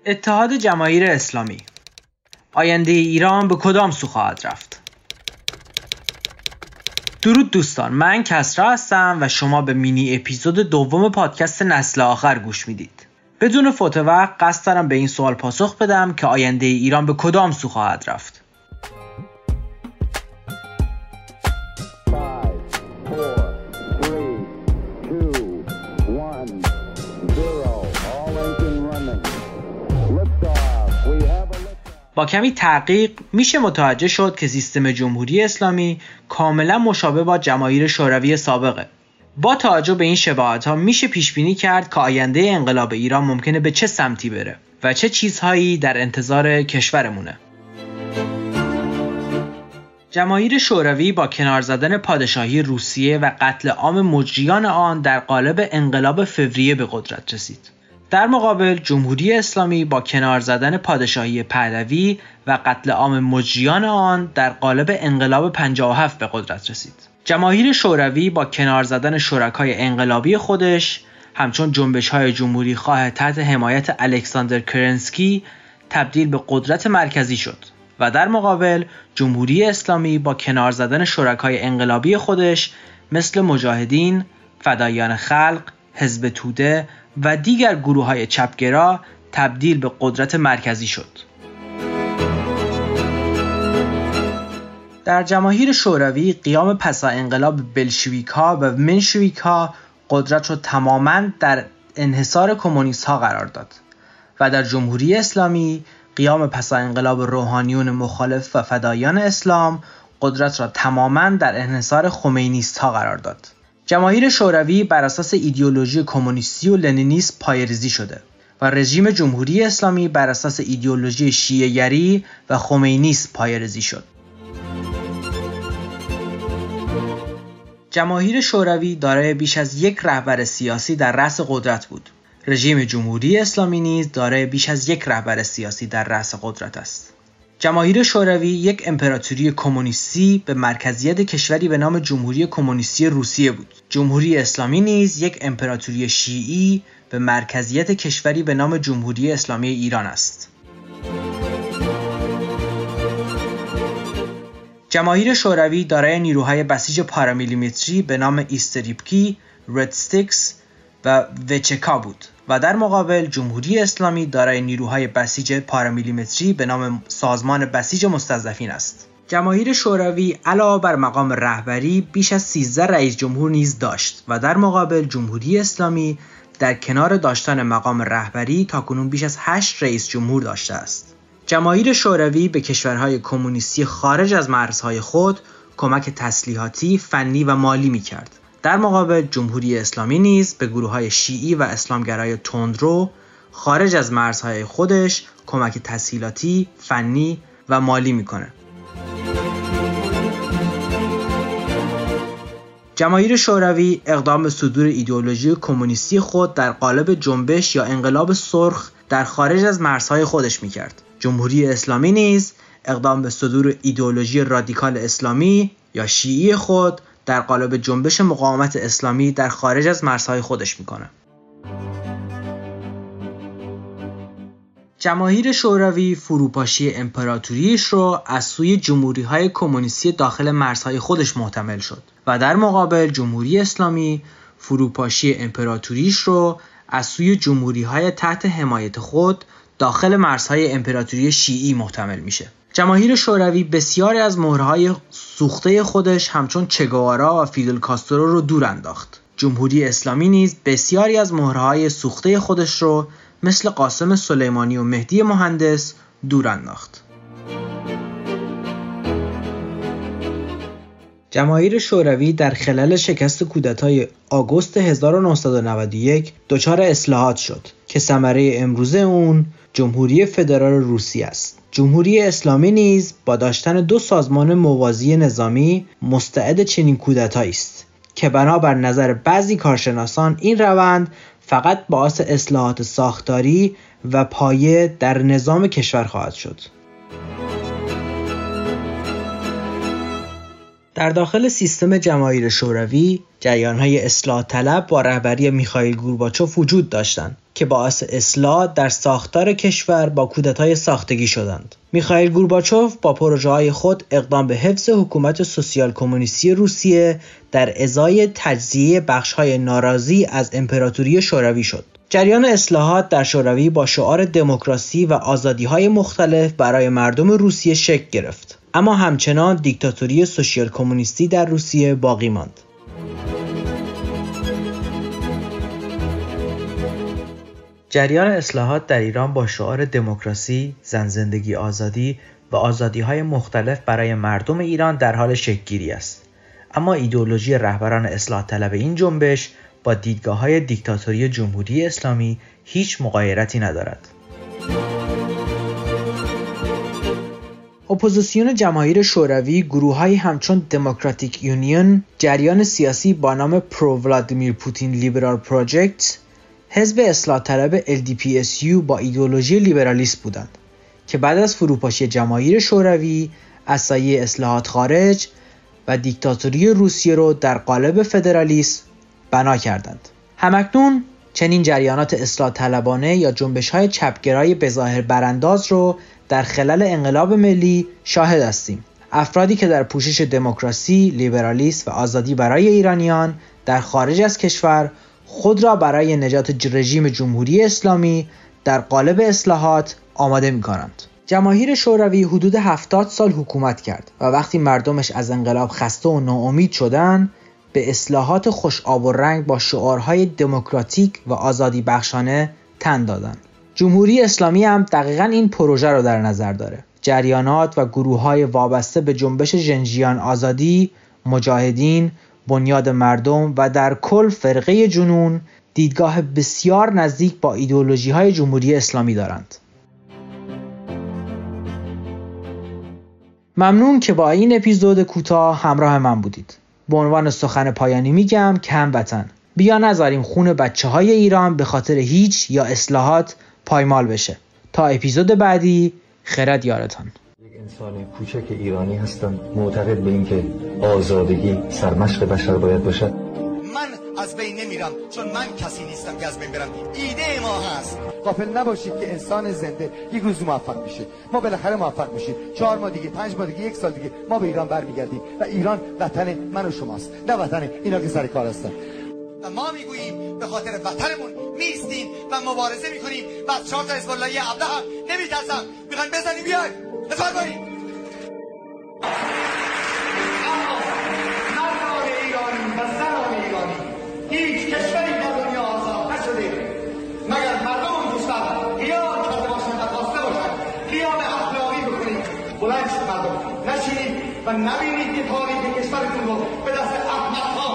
اتحاد جماهیر اسلامی. آینده ایران به کدام سو خواهد رفت؟ درود دوستان، من کسرا هستم و شما به مینی اپیزود دوم پادکست نسل آخر گوش میدید. بدون فوت وقت قصد دارم به این سوال پاسخ بدم که آینده ایران به کدام سو خواهد رفت. با کمی تحقیق میشه متوجه شد که سیستم جمهوری اسلامی کاملا مشابه با جماهیر شوروی سابقه. با توجه به این شباهت‌ها میشه پیش بینی کرد که آینده انقلاب ایران ممکنه به چه سمتی بره و چه چیزهایی در انتظار کشورمونه. جماهیر شوروی با کنار زدن پادشاهی روسیه و قتل عام مجریان آن در قالب انقلاب فوریه به قدرت رسید. در مقابل جمهوری اسلامی با کنار زدن پادشاهی پهلوی و قتل عام مجریان آن در قالب انقلاب 57 به قدرت رسید. جماهیر شوروی با کنار زدن شرکای انقلابی خودش همچون جنبش‌های جمهوری خواه تحت حمایت الکساندر کرنسکی تبدیل به قدرت مرکزی شد و در مقابل جمهوری اسلامی با کنار زدن شرکای انقلابی خودش مثل مجاهدین، فداییان خلق، حزب توده و دیگر گروه‌های چپگرا تبدیل به قدرت مرکزی شد. در جماهیر شوروی قیام پسا انقلاب بلشویک‌ها و منشویک‌ها قدرت را تماماً در انحصار کمونیست‌ها قرار داد و در جمهوری اسلامی قیام پسا انقلاب روحانیون مخالف و فداییان اسلام قدرت را تماماً در انحصار خمینیست‌ها قرار داد. جماهیر شوروی بر اساس ایدئولوژی کمونیستی و لنینیسم پایه‌ریزی شده و رژیم جمهوری اسلامی بر اساس ایدئولوژی شیعه‌گری و خمینیسم پایه‌ریزی شد. جماهیر شوروی دارای بیش از یک رهبر سیاسی در رأس قدرت بود. رژیم جمهوری اسلامی نیز دارای بیش از یک رهبر سیاسی در رأس قدرت است. جماهیر شوروی یک امپراتوری کمونیستی به مرکزیت کشوری به نام جمهوری کمونیستی روسیه بود. جمهوری اسلامی نیز یک امپراتوری شیعی به مرکزیت کشوری به نام جمهوری اسلامی ایران است. جماهیر شوروی دارای نیروهای بسیج پارامیلیمتری به نام ایستریپکی، رد استیکس و وچکا بود و در مقابل جمهوری اسلامی دارای نیروهای بسیج پارامیلیمتری به نام سازمان بسیج مستضعفین است. جماهیر شوروی علاوه بر مقام رهبری بیش از 13 رئیس جمهور نیز داشت و در مقابل جمهوری اسلامی در کنار داشتن مقام رهبری تاکنون بیش از 8 رئیس جمهور داشته است. جماهیر شوروی به کشورهای کمونیستی خارج از مرزهای خود کمک تسلیحاتی، فنی و مالی می‌کرد. در مقابل جمهوری اسلامی نیز به گروه‌های شیعی و اسلامگرای تندرو خارج از مرزهای خودش کمک تسهیلاتی، فنی و مالی می‌کنه. جماهیر شوروی اقدام به صدور ایدئولوژی کمونیستی خود در قالب جنبش یا انقلاب سرخ در خارج از مرزهای خودش می‌کرد. جمهوری اسلامی نیز اقدام به صدور ایدئولوژی رادیکال اسلامی یا شیعی خود در قالب جنبش مقاومت اسلامی در خارج از مرزهای خودش میکنه. جماهیر شوروی فروپاشی امپراتوریش رو از سوی جمهوری‌های کمونیستی داخل مرزهای خودش محتمل شد و در مقابل جمهوری اسلامی فروپاشی امپراتوریش رو از سوی جمهوری‌های تحت حمایت خود داخل مرزهای امپراتوری شیعی محتمل میشه. جماهیر شوروی بسیاری از مهرهای سوخته خودش همچون چگوارا و فیدل کاسترو رو دور انداخت. جمهوری اسلامی نیز بسیاری از مهرهای سوخته خودش رو مثل قاسم سلیمانی و مهدی مهندس دور انداخت. جماهیر شوروی در خلال شکست کودتای آگوست 1991 دچار اصلاحات شد که ثمره امروزه اون جمهوری فدرال روسیه است. جمهوری اسلامی نیز با داشتن دو سازمان موازی نظامی مستعد چنین کودتایی است که بنابر نظر بعضی کارشناسان این روند فقط باعث اصلاحات ساختاری و پایه در نظام کشور خواهد شد. در داخل سیستم جماهیر شوروی جریان‌های اصلاح طلب با رهبری میخائیل گورباچوف وجود داشتند که باعث اصلاح در ساختار کشور با کودتای ساختگی شدند. میخائیل گورباچوف با پروژه‌های خود اقدام به حفظ حکومت سوسیال کمونیستی روسیه در ازای تجزیه بخش‌های ناراضی از امپراتوری شوروی شد. جریان اصلاحات در شوروی با شعار دموکراسی و آزادی‌های مختلف برای مردم روسیه شکل گرفت، اما همچنان دیکتاتوری سوسیال کمونیستی در روسیه باقی ماند. جریان اصلاحات در ایران با شعار دموکراسی، زن زندگی آزادی و آزادی‌های مختلف برای مردم ایران در حال شکل‌گیری است. اما ایدئولوژی رهبران اصلاح طلب این جنبش با دیدگاه‌های دیکتاتوری جمهوری اسلامی هیچ مغایرتی ندارد. اپوزیسیون جماهیر شوروی گروه‌هایی همچون دموکراتیک یونیون، جریان سیاسی با نام پرو ولادیمیر پوتین لیبرال پروژکت، حزب اصلاح طلب LDPSU با ایدئولوژی لیبرالیسم بودند که بعد از فروپاشی جماهیر شوروی از سایه اصلاحات خارج و دیکتاتوری روسیه را در قالب فدرالیسم بنا کردند. همکنون چنین جریانات اصلاح طلبانه یا جنبش‌های چپگرای بظاهر برانداز رو در خلال انقلاب ملی شاهد هستیم. افرادی که در پوشش دموکراسی، لیبرالیسم و آزادی برای ایرانیان در خارج از کشور خود را برای نجات رژیم جمهوری اسلامی در قالب اصلاحات آماده می‌کنند. جماهیر شوروی حدود 70 سال حکومت کرد و وقتی مردمش از انقلاب خسته و ناامید شدند، به اصلاحات خوش آب و رنگ با شعارهای دموکراتیک و آزادی بخشانه تن دادند. جمهوری اسلامی هم دقیقاً این پروژه رو در نظر داره. جریانات و گروه‌های وابسته به جنبش ژنژیان آزادی، مجاهدین، بنیاد مردم و در کل فرقه جنون دیدگاه بسیار نزدیک با ایدئولوژی‌های جمهوری اسلامی دارند. ممنون که با این اپیزود کوتاه همراه من بودید. به عنوان سخن پایانی میگم که هموطن، بیا نذاریم خون بچه‌های ایران به خاطر هیچ یا اصلاحات پایمال بشه. تا اپیزود بعدی، خرد یارتان. یک انسان کوچک ایرانی هستم معتقد به این که آزادگی سرمشق بشر باید باشد. من از بین نمیرم چون من کسی نیستم که از بین برم. ایده ما هست. غافل نباشید که انسان زنده یک روز موفق میشه. ما بالاخره موفق میشیم. 4 ماه دیگه، 5 ماه دیگه، 1 سال دیگه ما به ایران برمیگردیم و ایران وطن من و شماست، نه وطن اینا که سر کار هستن. و ما میگوییم به خاطر وطنمون میستیم و مبارزه میکنیم و از 4 تا حزب اللهی عبده هم نمیترسم. میخوان بزنیم بیاید. بفرمایید. مردان ایرانی و زنان ایرانی، هیچ کشوری در دنیا آزاد نشده مگر مردم اون کشور قیام کرده باشند و خواسته باشند قیام اخلاقی بکنید. بلند شید مردم، نشینید و نبینید که تاریخ کشورتون رو به دست احمق‌ها